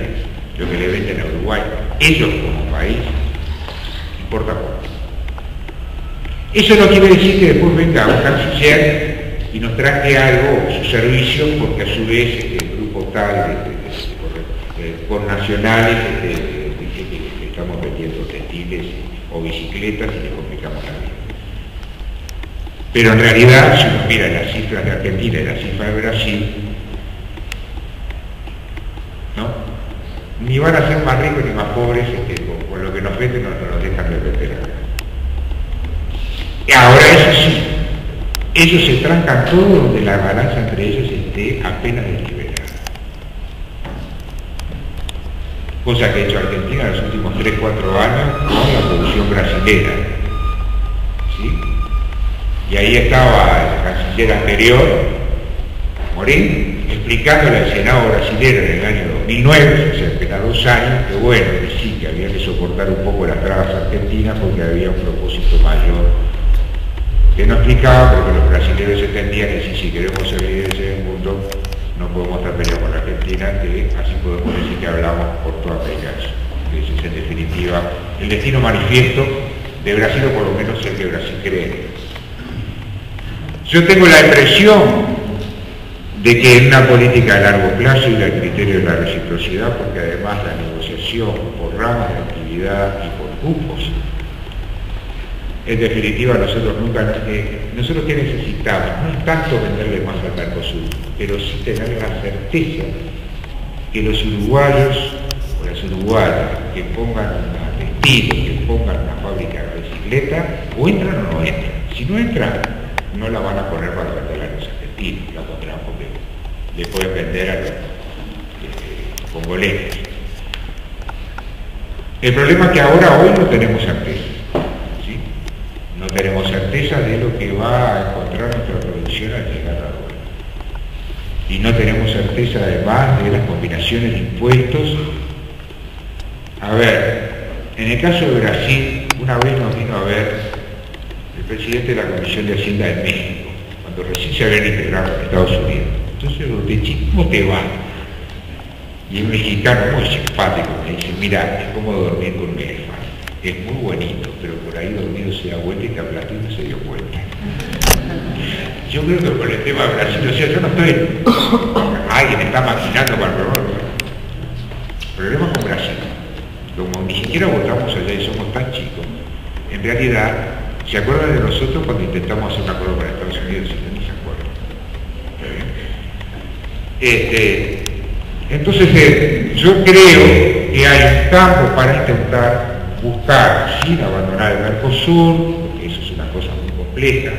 lo que le venden a Uruguay, ellos como país, importa poco. Eso no quiere decir que después venga un canciller y nos traje algo, sus servicios, porque a su vez el grupo tal, por nacionales, dice que estamos vendiendo textiles o bicicletas y le complicamos la vida. Pero en realidad, si uno mira las cifras de Argentina y las cifras de Brasil, ¿no? Ni van a ser más ricos ni más pobres, con lo que nos venden no nos dejan de vender acá. Y ahora eso sí, ellos se trancan todo donde la balanza entre ellos esté apenas equilibrada. Cosa que ha hecho Argentina en los últimos 3-4 años con la producción brasilera. ¿Sí? Y ahí estaba el canciller anterior, Morín, explicándole al Senado brasilero en el año 2009, o sea, apenas 2 años, que bueno, que sí, que había que soportar un poco las trabas argentinas porque había un propósito mayor que no explicaba, pero que los brasileños entendían que si queremos evidencia en el mundo, no podemos estar peleando con la Argentina, que así podemos decir que hablamos por toda América. Ese es en definitiva el destino manifiesto de Brasil, o por lo menos el que Brasil cree. Yo tengo la impresión de que en una política a largo plazo y el criterio de la reciprocidad, porque además la negociación por ramas de actividad y por cupos, en definitiva nosotros ¿qué necesitamos? No es tanto venderle más al Mercosur, pero sí tener la certeza que los uruguayos o las uruguayas que pongan una textil, que pongan una fábrica de bicicleta, o entran o no entran. Si no entran, no la van a poner para vender a los argentinos, la pondrán porque le pueden vender a los congoleños. El problema es que ahora, hoy no tenemos certeza. ¿Sí? No tenemos certeza de lo que va a encontrar nuestra producción al llegar a hoy. Y no tenemos certeza además de las combinaciones de impuestos. A ver, en el caso de Brasil, una vez nos vino a ver el presidente de la Comisión de Hacienda de México, cuando recién se habían integrado en Estados Unidos. Entonces le pregunté, ¿cómo te va? Y el mexicano muy simpático me dice, mira, es como dormir con un elefante. Es muy bonito, pero por ahí dormido se da vuelta y te aplastó y no se dio cuenta. Yo creo que por el tema de Brasil, o sea, yo no estoy... Alguien está maquinando para el problema. El problema con Brasil, como ni siquiera votamos allá y somos tan chicos, en realidad, ¿se acuerdan de nosotros cuando intentamos hacer un acuerdo para Estados Unidos? Si no, ni se acuerdan. Entonces, yo creo que hay un campo para intentar buscar, sin abandonar el Mercosur, porque eso es una cosa muy compleja,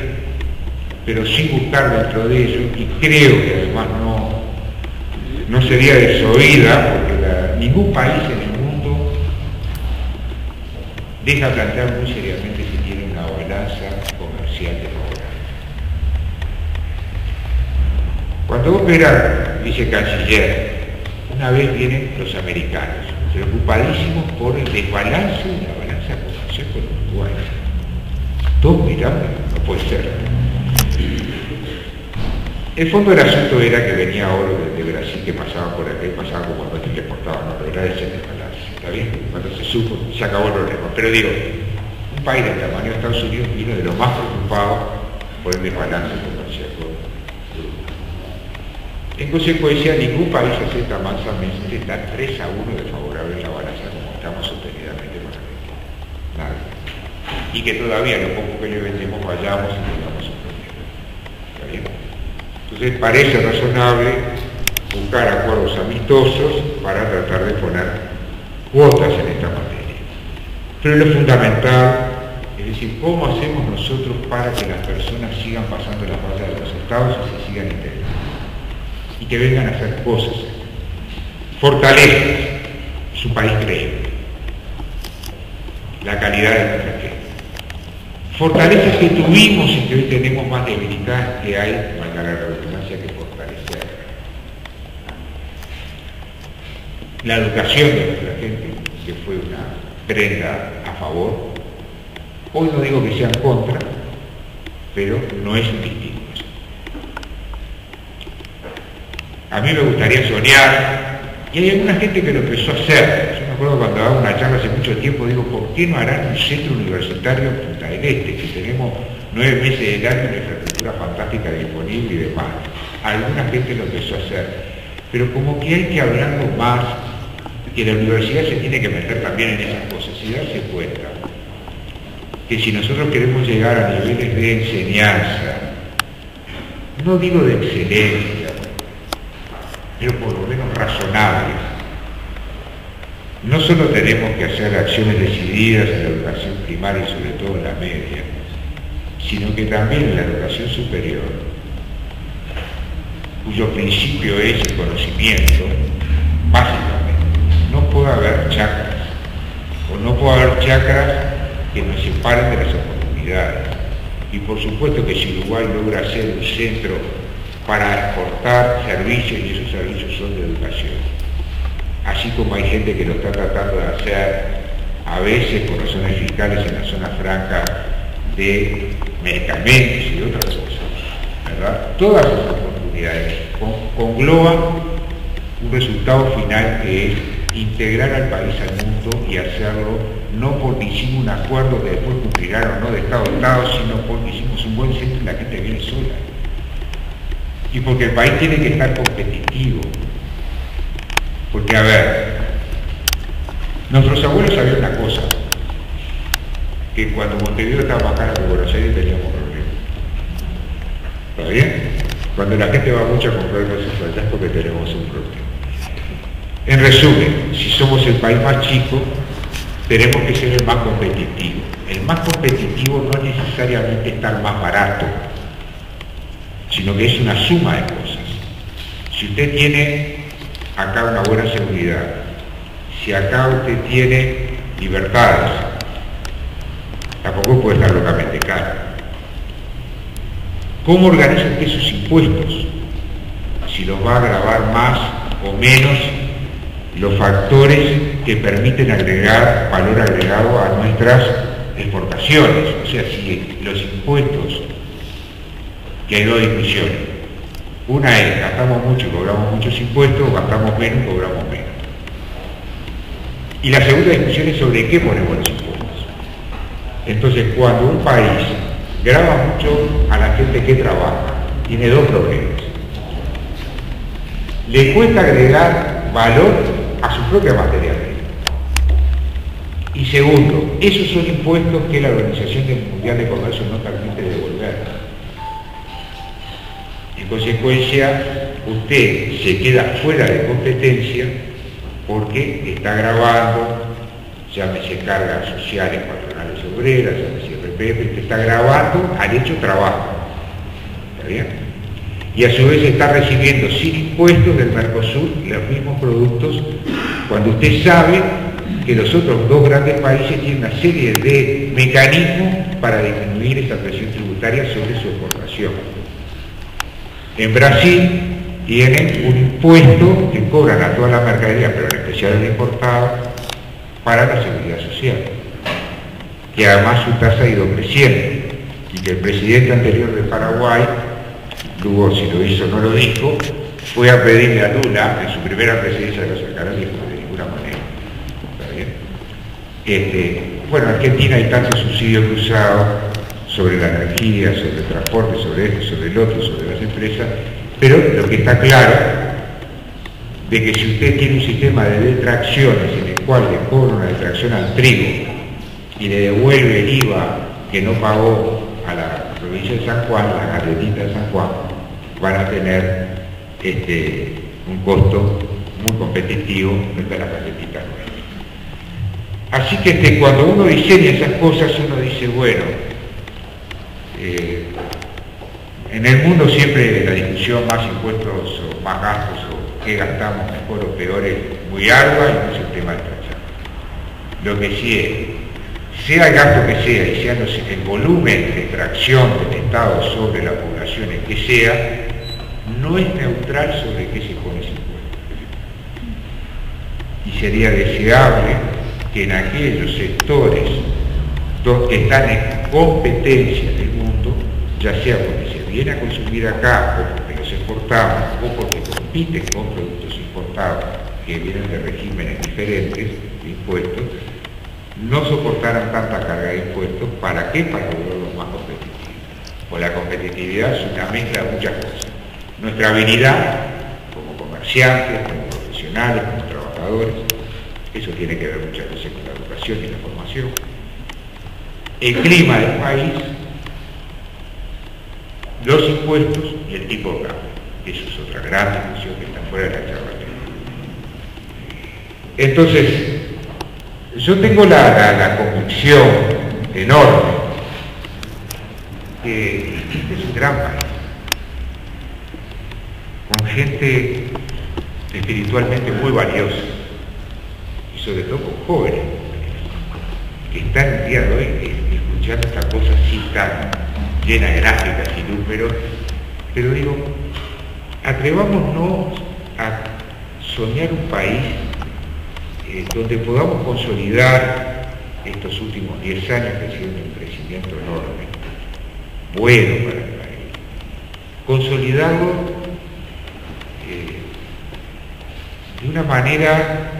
pero sin buscar dentro de ello, y creo que además no sería desoída, porque ningún país en el mundo deja plantear muy seriamente si tiene una balanza comercial desfavorable. Cuando vos verás, dice canciller, una vez vienen los americanos, preocupadísimos por el desbalance de la balanza comercial con Uruguay. Todos mirando, no puede ser. El fondo del asunto era que venía oro de Brasil, que pasaba por acá y pasaba como cuando le exportaban, no lograba ese desbalance. ¿Está bien? Cuando se supo, se acabó el problema. Pero digo, un país del tamaño de Estados Unidos vino de lo más preocupado por el desbalance comercial con Uruguay. En consecuencia, ningún país acepta mansamente estar 3-1 desfavorable en la balanza como estamos sostenidamente con Argentina. Nadie. Y que todavía lo poco que le vendemos vayamos y tengamos un problema. ¿Está bien? Entonces parece razonable buscar acuerdos amistosos para tratar de poner cuotas en esta materia. Pero lo fundamental es decir, ¿cómo hacemos nosotros para que las personas sigan pasando las vallas de los estados y se sigan integrando? Y que vengan a hacer cosas. Fortalezas su país creíble. La calidad de nuestra gente. Fortalezas que tuvimos y que hoy tenemos más debilidades que hay, valga la redundancia, que fortalecer. La educación de nuestra gente, que fue una prenda a favor. Hoy no digo que sea en contra, pero no es un distinto. A mí me gustaría soñar, y hay alguna gente que lo empezó a hacer. Yo me acuerdo cuando daba una charla hace mucho tiempo, digo, ¿por qué no harán un centro universitario en Punta del Este, que tenemos 9 meses del año, una infraestructura fantástica disponible y demás? Alguna gente lo empezó a hacer, pero como que hay que hablarlo más, que la universidad se tiene que meter también en esas cosas y darse cuenta que si nosotros queremos llegar a niveles de enseñanza, no digo de excelencia, pero por lo menos razonables. No solo tenemos que hacer acciones decididas en la educación primaria y sobre todo en la media, sino que también en la educación superior, cuyo principio es el conocimiento, básicamente, no puede haber chacras, o no puede haber chacras que nos separen de las oportunidades. Y por supuesto que si Uruguay logra ser un centro para exportar servicios, y esos servicios son de educación. Así como hay gente que lo está tratando de hacer, a veces por razones fiscales en la zona franca, de medicamentos y otras cosas, ¿verdad? Todas esas oportunidades congloban un resultado final que es integrar al país al mundo y hacerlo no porque hicimos un acuerdo que después cumplirán o no de Estado a Estado, sino porque hicimos un buen centro y la gente viene sola. Y porque el país tiene que estar competitivo. Porque, a ver, nuestros abuelos sabían una cosa, que cuando Montevideo estaba más cara que Buenos Aires teníamos problemas. ¿Está bien? Cuando la gente va mucho a comprar cosas allá es porque tenemos un problema. En resumen, si somos el país más chico, tenemos que ser el más competitivo. El más competitivo no es necesariamente estar más barato, sino que es una suma de cosas. Si usted tiene acá una buena seguridad, si acá usted tiene libertades, tampoco puede estar locamente caro. ¿Cómo organiza usted sus impuestos? Si los va a gravar más o menos los factores que permiten agregar valor agregado a nuestras exportaciones. O sea, si los impuestos, que hay dos discusiones. Una es, gastamos mucho y cobramos muchos impuestos, gastamos menos y cobramos menos. Y la segunda discusión es sobre qué ponemos los impuestos. Entonces, cuando un país grava mucho a la gente que trabaja, tiene dos problemas. Le cuesta agregar valor a su propia materia prima. Y segundo, esos son impuestos que la Organización Mundial de Comercio no permite devolver. En consecuencia, usted se queda fuera de competencia porque está grabando, llámese cargas sociales, patronales obreras, llámese RPF, está grabando al hecho trabajo. ¿Está bien? Y a su vez está recibiendo sin impuestos del Mercosur los mismos productos, cuando usted sabe que los otros dos grandes países tienen una serie de mecanismos para disminuir esa presión tributaria sobre su exportación. En Brasil tienen un impuesto que cobran a toda la mercadería, pero en especial el importado, para la seguridad social, que además su tasa ha ido creciendo, y que el presidente anterior de Paraguay, Lugo, si lo hizo o no lo dijo, fue a pedirle a Lula, en su primera presidencia de los sacaron, dijo de ninguna manera. ¿Está bien? Bueno, en Argentina hay tantos subsidios cruzados sobre la energía, sobre el transporte, sobre esto, sobre el otro, sobre las empresas, pero lo que está claro de que si usted tiene un sistema de detracciones en el cual le cobra una detracción al trigo y le devuelve el IVA que no pagó a la provincia de San Juan, las galletitas de San Juan, van a tener un costo muy competitivo frente a las galletitas nuestras. Así que cuando uno diseña esas cosas, uno dice, bueno, en el mundo siempre la discusión más impuestos o más gastos o qué gastamos mejor o peor es muy ardua y no es el tema de extracción. Lo que sí es, sea el gasto que sea y sea el volumen de extracción del Estado sobre la población el que sea, no es neutral sobre qué se pone ese impuesto. Y sería deseable que en aquellos sectores que están en competencia del mundo, ya sea porque se viene a consumir acá, o porque los exportamos, o porque compiten con productos importados que vienen de regímenes diferentes de impuestos, no soportaran tanta carga de impuestos. ¿Para qué? Para volverlos más competitivos. Pues la competitividad es una mezcla de muchas cosas. Nuestra habilidad como comerciantes, como profesionales, como trabajadores, eso tiene que ver muchas veces con la educación y la formación. El clima del país, los impuestos y el tipo de cambio. Eso es otra gran discusión que está fuera de la charla. Entonces, yo tengo la convicción enorme que este es un gran país, con gente espiritualmente muy valiosa, y sobre todo con jóvenes, que están el día de hoy escuchando esta cosa así tan llena de gráficas y números, pero digo, atrevámonos a soñar un país donde podamos consolidar estos últimos 10 años que ha sido un crecimiento enorme, bueno para el país, consolidarlo de una manera.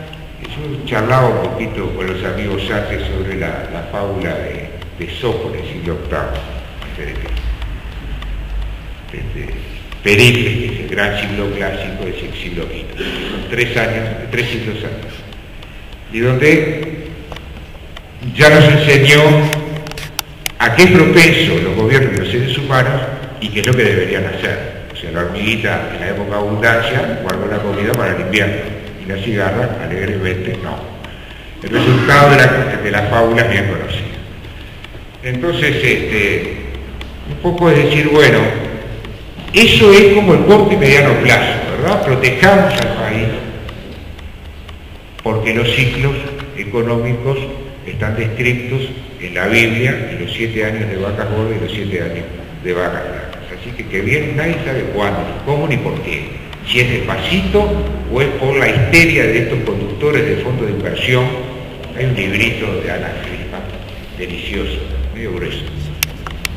Yo charlaba un poquito con los amigos antes sobre la fábula de Sófocles, siglo VIII, Pericles, que es el gran siglo clásico, es el siglo V, son 3 siglos antes, y donde ya nos enseñó a qué es propenso los gobiernos y los seres humanos y qué es lo que deberían hacer. O sea, la hormiguita en la época de abundancia guardó la comida para el invierno, y la cigarra, alegremente, no. El resultado de la fábula es bien conocido. Entonces, un poco es decir, bueno, eso es como el corto y mediano plazo, ¿verdad? Protejamos al país, porque los ciclos económicos están descritos en la Biblia, en los 7 años de vacas gordas y los 7 años de vacas flacas. Así que bien, nadie sabe cuándo, ni cómo, ni por qué. Si es despacito o es por la histeria de estos conductores de fondos de inversión. Hay un librito de Alan Friedman delicioso, medio grueso,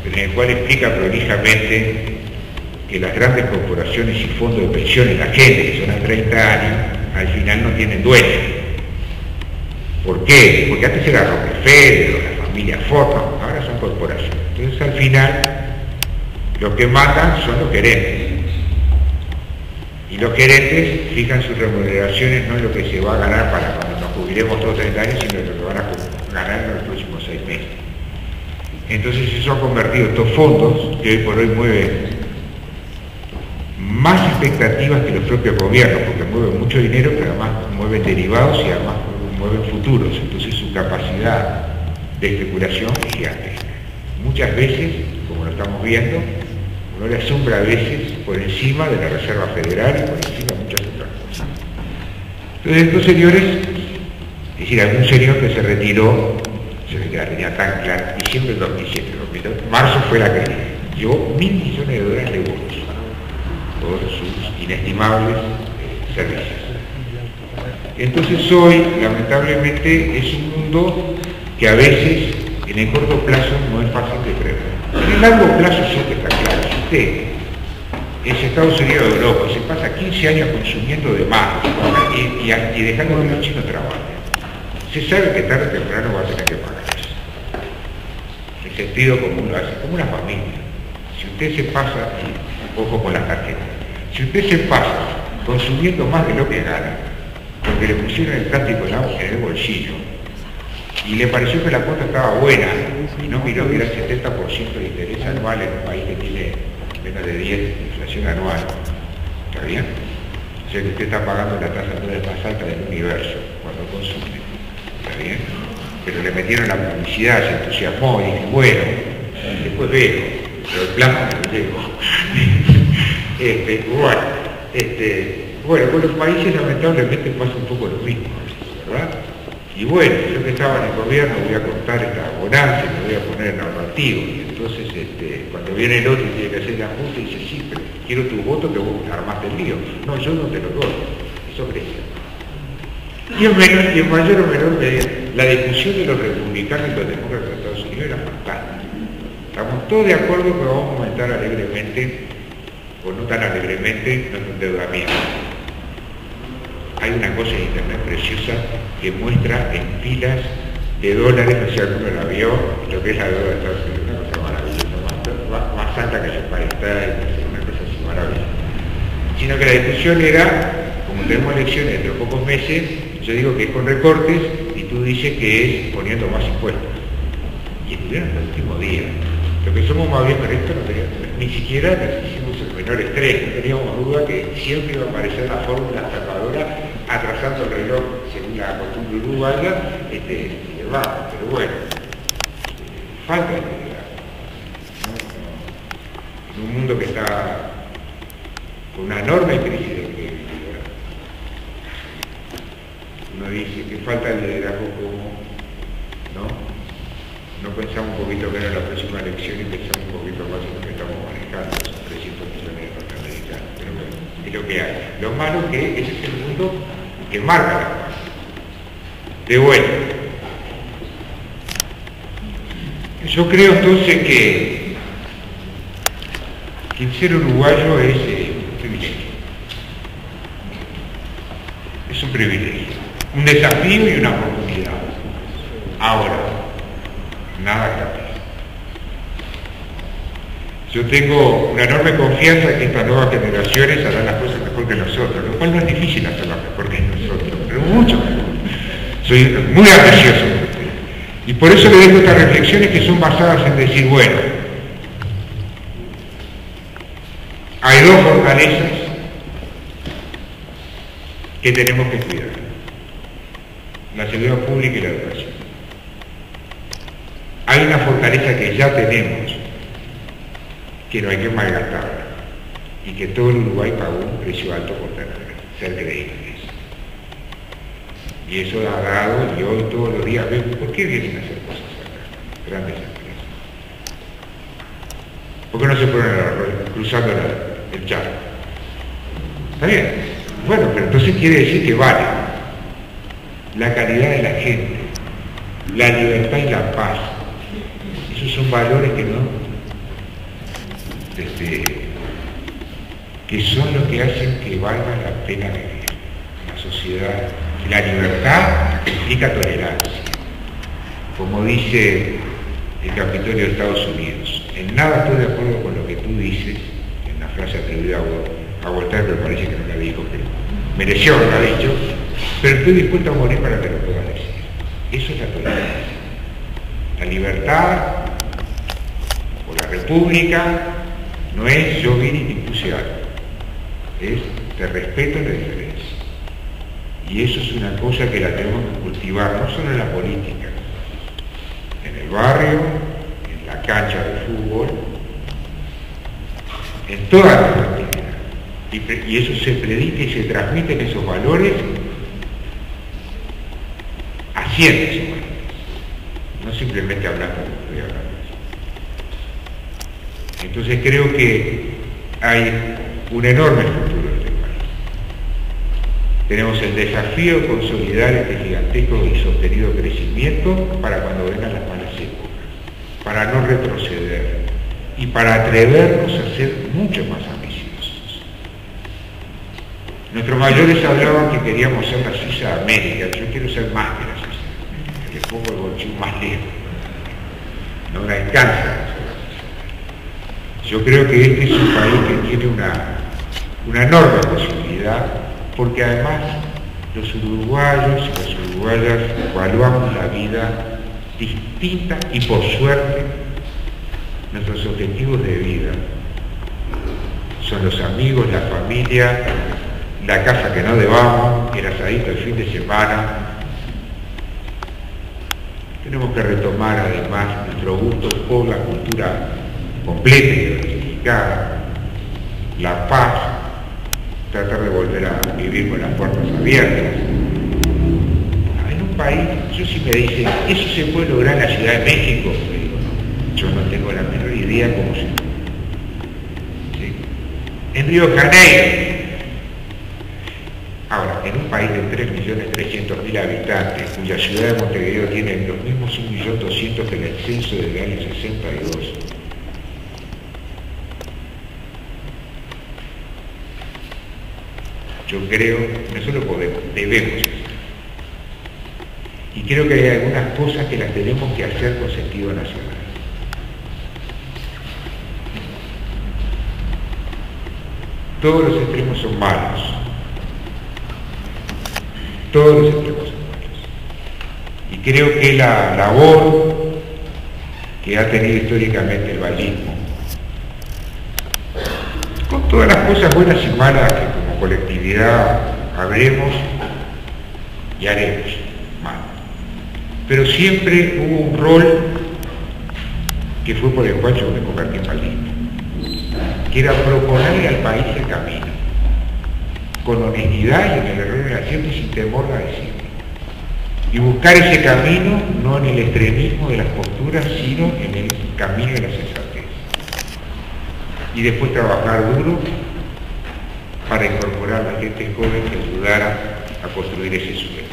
pero en el cual explica prolijamente que las grandes corporaciones y fondos de pensiones, la gente que son a 30 años, al final no tienen dueños. ¿Por qué? Porque antes era Rockefeller, la familia Ford, ahora son corporaciones. Entonces al final lo que mandan son los gerentes. Y los gerentes fijan sus remuneraciones no en lo que se va a ganar para cuando nos jubilemos todos 30 años, sino en lo que van a ganar en los próximos 6 meses. Entonces eso ha convertido estos fondos, que hoy por hoy mueven más expectativas que los propios gobiernos, porque mueven mucho dinero, pero además mueven derivados y además mueven futuros. Entonces su capacidad de especulación es gigantesca. Muchas veces, como lo estamos viendo, uno le asombra a veces por encima de la Reserva Federal y por encima de muchas otras cosas. Entonces estos señores, es decir, algún señor que se retiró, se ve que la tenía tan clara, diciembre del 2007, marzo fue la crisis, llevó $1.000 millones de bonos por sus inestimables servicios. Entonces hoy, lamentablemente, es un mundo que a veces, en el corto plazo, no es fácil de prever. En el largo plazo sí que está claro. Si usted es Estados Unidos de Europa, se pasa 15 años consumiendo de más y dejando que los chinos trabajen, se sabe que tarde o temprano va a tener que pagar eso. El sentido común lo hace, como una familia. Si usted se pasa, ojo con las tarjetas, si usted se pasa consumiendo más de lo que gana, porque le pusieron el plástico en el bolsillo, y le pareció que la cuota estaba buena, y no miró que era el 70% de interés anual en un país que tiene menos de 10 de inflación anual, ¿está bien? O sea que usted está pagando la tasa de interés más alta del universo cuando consume, ¿está bien? Pero le metieron la publicidad, se entusiasmó y dije, bueno, después veo, pero el plasma no llegó. Bueno, con los países lamentablemente pasa un poco lo mismo, ¿verdad? Y bueno, yo que estaba en el gobierno voy a contar esta bonanza y me voy a poner normativo. Y entonces cuando viene el otro y tiene que hacer la junta, dice, sí, pero quiero tu voto que vos armaste el lío. No, yo no te lo doy. Eso creía. Y en mayor o menor medida, la discusión de los republicanos y los demócratas de Estados Unidos era fantástica. Estamos todos de acuerdo que vamos a aumentar alegremente, o no tan alegremente, nuestro endeudamiento. Hay una cosa en internet preciosa que muestra en filas de dólares, no sé si alguno la vio, lo que es la deuda de Estados Unidos, una cosa maravillosa, más alta que su país, una cosa así maravillosa. Sino que la discusión era, como tenemos elecciones dentro de pocos meses, yo digo que es con recortes y tú dices que es poniendo más impuestos. Y estuvieron hasta el último día. Lo que somos más bien con esto no teníamos, ni siquiera hicimos el menor estrés, no teníamos duda que siempre iba a aparecer la fórmula salvadora atrasando el reloj según la costumbre uruguaya, y va, pero bueno, falta de liderazgo, ¿no? En un mundo que está con una enorme crisis de liderazgo. Uno dice que falta el liderazgo como, ¿no? No pensamos un poquito menos en la próxima elección y pensamos un poquito más en lo que estamos manejando, esos 300 millones de norteamericanos. Pero bueno, es lo que hay. Lo malo es que ese es el mundo que marca la paz. De bueno. Yo creo entonces que el ser uruguayo es un privilegio. Es un privilegio. Un desafío y una oportunidad. Ahora, nada gratis. Yo tengo una enorme confianza en que estas nuevas generaciones harán las cosas mejor que nosotros, lo cual no es difícil hacerlas mejor que nosotros, pero mucho mejor. Soy muy ambicioso. Y por eso le dejo estas reflexiones que son basadas en decir, bueno, hay dos fortalezas que tenemos que cuidar. La seguridad pública y la educación. Hay una fortaleza que ya tenemos, que no hay que malgastarla, y que todo el Uruguay pagó un precio alto por ser creíbles. Y eso ha dado, y hoy todos los días vemos, ¿por qué vienen a hacer cosas acá? Grandes empresas. ¿Por qué no se ponen cruzando el charco? ¿Está bien? Bueno, pero entonces quiere decir que vale la calidad de la gente, la libertad y la paz, son valores que son los que hacen que valga la pena vivir. La sociedad, la libertad implica tolerancia. Como dice el Capitolio de Estados Unidos, en nada estoy de acuerdo con lo que tú dices, en una frase atribuida a Voltaire, pero parece que no la dijo, pero mereció haberla dicho, pero estoy dispuesto a morir para que lo pueda decir. Eso es la tolerancia. La libertad o la república no es yo vine y te impuse algo, es te respeto la diferencia. Y eso es una cosa que la tenemos que cultivar, no solo en la política, en el barrio, en la cancha de fútbol, en todas las actividades. Y eso se predica y se transmiten esos valores, haciendo esos valores, no simplemente hablando como estoy hablando. Entonces creo que hay un enorme futuro en este país. Tenemos el desafío de consolidar este gigantesco y sostenido crecimiento para cuando vengan las malas épocas, para no retroceder y para atrevernos a ser mucho más ambiciosos. Nuestros mayores hablaban que queríamos ser la Suiza de América. Yo quiero ser más que la Suiza de América, que pongo el bolsillo más lejos. No me alcanza. Yo creo que este es un país que tiene una enorme posibilidad, porque además los uruguayos y las uruguayas evaluamos la vida distinta y por suerte nuestros objetivos de vida son los amigos, la familia, la casa que no debamos, el asadito el fin de semana. Tenemos que retomar además nuestro gusto por la cultura completa y diversificada, la paz, tratar de volver a vivir con las puertas abiertas. En un país, yo sí me dicen, ¿eso se puede lograr en la Ciudad de México? Me digo, no, yo no tengo la menor idea cómo se puede. ¿Sí? En Río de Janeiro. Ahora, en un país de 3.300.000 habitantes, cuya ciudad de Montevideo tiene los mismos 1.200.000 que en el censo del año 62, yo creo, nosotros podemos, debemos hacer. Y creo que hay algunas cosas que las tenemos que hacer con sentido nacional. Todos los extremos son malos. Todos los extremos son malos. Y creo que la labor que ha tenido históricamente el vallismo, con todas las cosas buenas y malas que como colectividad habremos y haremos mal, pero siempre hubo un rol que fue por el cual yo me convertí en vallista, que era proponerle al país el camino, con honestidad y en el error del acierto y sin temor a decirlo, y buscar ese camino no en el extremismo de las posturas, sino en el camino de la sensatez, y después trabajar duro para incorporar a la gente joven que ayudara a construir ese sueño.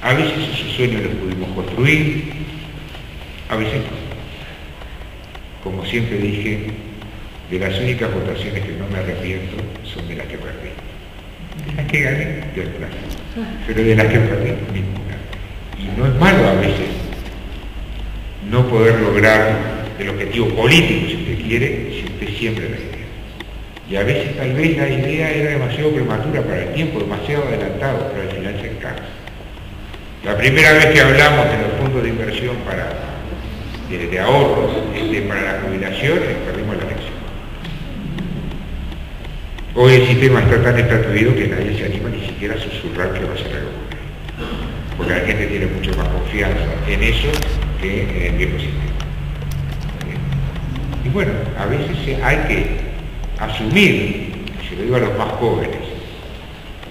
A veces esos sueños los pudimos construir, a veces no. Como siempre dije, de las únicas votaciones que no me arrepiento son de las que perdí. De las que gané, de otras, pero de las que perdí, ninguna. Y no es malo a veces no poder lograr el objetivo político, si usted quiere, si usted siembra la idea. Y a veces tal vez la idea era demasiado prematura para el tiempo, demasiado adelantado, pero al final se encarga. La primera vez que hablamos de los fondos de inversión de ahorros para la jubilación, perdimos la elección. Hoy el sistema está tan estatuido que nadie se anima ni siquiera a susurrar que va a ser algo bueno, porque la gente tiene mucho más confianza en eso que en el viejo sistema. Y bueno, a veces hay que asumir, se lo digo a los más jóvenes,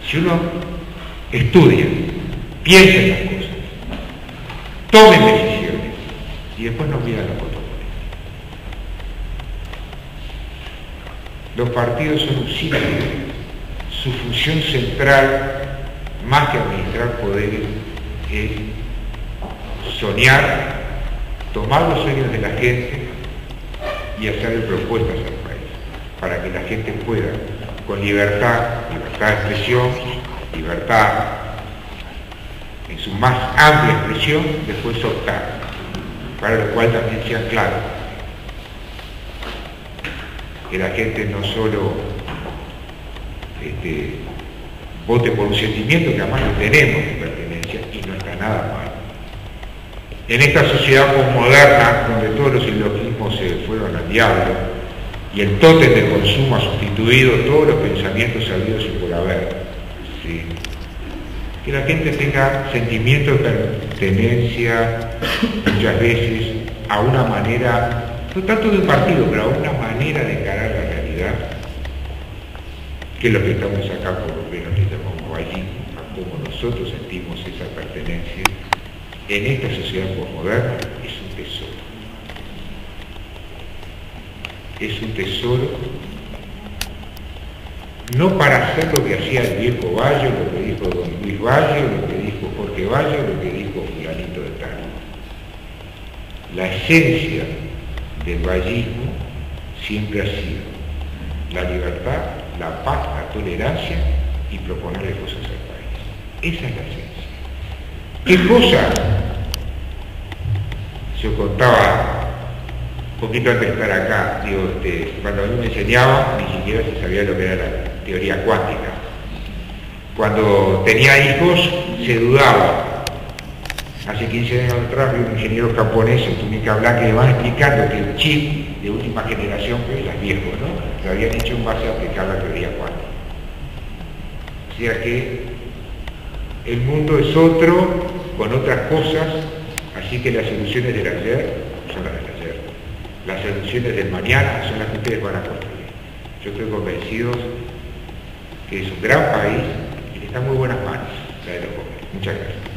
si uno estudia, piensa en las cosas, tome decisiones y después no mira los votos. Los partidos son un símbolo. Su función central, más que administrar poderes, es soñar tomar los sueños de la gente y hacer propuestas al país, para que la gente pueda, con libertad de expresión, libertad en su más amplia expresión, después optar, para lo cual también sea claro que la gente no solo vote por un sentimiento que además lo tenemos de pertenencia y no está nada mal. En esta sociedad posmoderna, donde todos los silogismos se fueron al diablo y el tótem de consumo ha sustituido todos los pensamientos sabidos y por haber, ¿sí? Que la gente tenga sentimiento de pertenencia muchas veces a una manera, no tanto de un partido, pero a una manera de encarar la realidad, que es lo que estamos acá por lo menos le llamamos allí, a cómo nosotros sentimos esa pertenencia en esta sociedad posmoderna, es un tesoro. Es un tesoro no para hacer lo que hacía el viejo Bayo, lo que dijo don Luis Bayo, lo que dijo Jorge Bayo, lo que dijo fulanito de tal. La esencia del vallismo siempre ha sido la libertad, la paz, la tolerancia y proponerle cosas al país. Esa es la esencia. ¿Qué cosa? Yo contaba un poquito antes de estar acá, digo, cuando a mí me enseñaba, ni siquiera se sabía lo que era la teoría cuántica. Cuando tenía hijos, se dudaba. Hace 15 años atrás vi un ingeniero japonés en túnica blanca y le van explicando que el chip de última generación, que es viejo, ¿no?, lo habían hecho en base a aplicar la teoría cuántica. O sea que el mundo es otro, con otras cosas, así que las soluciones del ayer son las del ayer. Las soluciones del mañana son las que ustedes van a construir. Yo estoy convencido que es un gran país y que está en muy buenas manos, la de los jóvenes. Muchas gracias.